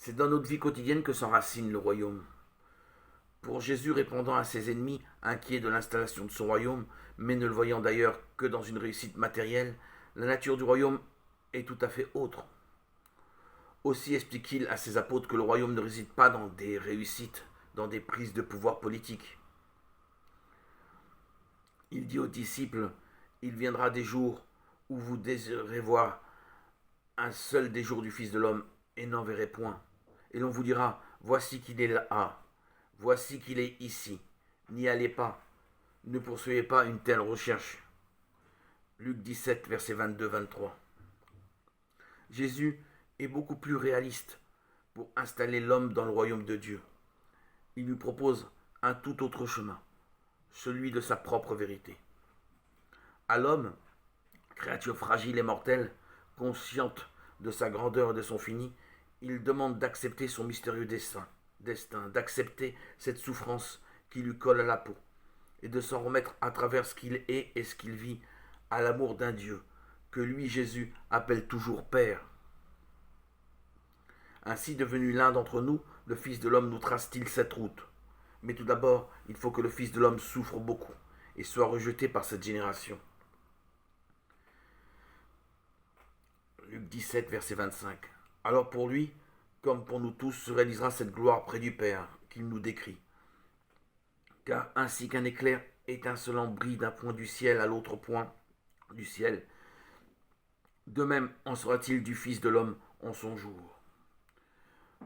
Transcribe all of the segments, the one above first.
C'est dans notre vie quotidienne que s'enracine le royaume. Pour Jésus répondant à ses ennemis, inquiets de l'installation de son royaume, mais ne le voyant d'ailleurs que dans une réussite matérielle, la nature du royaume est tout à fait autre. Aussi explique-t-il à ses apôtres que le royaume ne réside pas dans des réussites, dans des prises de pouvoir politique. Il dit aux disciples, il viendra des jours où vous désirerez voir un seul des jours du Fils de l'homme et n'en verrez point. Et l'on vous dira, voici qu'il est là, voici qu'il est ici. N'y allez pas, ne poursuivez pas une telle recherche. Luc 17, versets 22-23. Jésus est beaucoup plus réaliste pour installer l'homme dans le royaume de Dieu. Il lui propose un tout autre chemin, celui de sa propre vérité. À l'homme, créature fragile et mortelle, consciente de sa grandeur et de son fini, il demande d'accepter son mystérieux destin, d'accepter cette souffrance qui lui colle à la peau, et de s'en remettre à travers ce qu'il est et ce qu'il vit à l'amour d'un Dieu, que lui, Jésus, appelle toujours Père. Ainsi devenu l'un d'entre nous, le Fils de l'homme nous trace-t-il cette route. Mais tout d'abord, il faut que le Fils de l'homme souffre beaucoup et soit rejeté par cette génération. Luc 17, verset 25. Alors pour lui, comme pour nous tous, se réalisera cette gloire près du Père qu'il nous décrit. Car ainsi qu'un éclair étincelant brille d'un point du ciel à l'autre point du ciel, de même en sera-t-il du Fils de l'homme en son jour.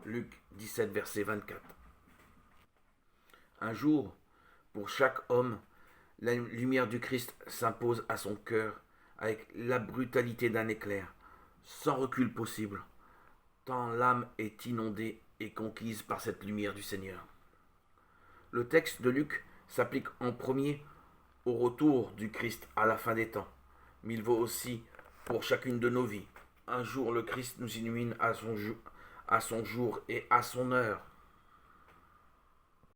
Luc 17, verset 24. Un jour, pour chaque homme, la lumière du Christ s'impose à son cœur avec la brutalité d'un éclair, sans recul possible, tant l'âme est inondée et conquise par cette lumière du Seigneur. Le texte de Luc s'applique en premier au retour du Christ à la fin des temps, mais il vaut aussi pour chacune de nos vies. Un jour, le Christ nous illumine à son jour et à son heure.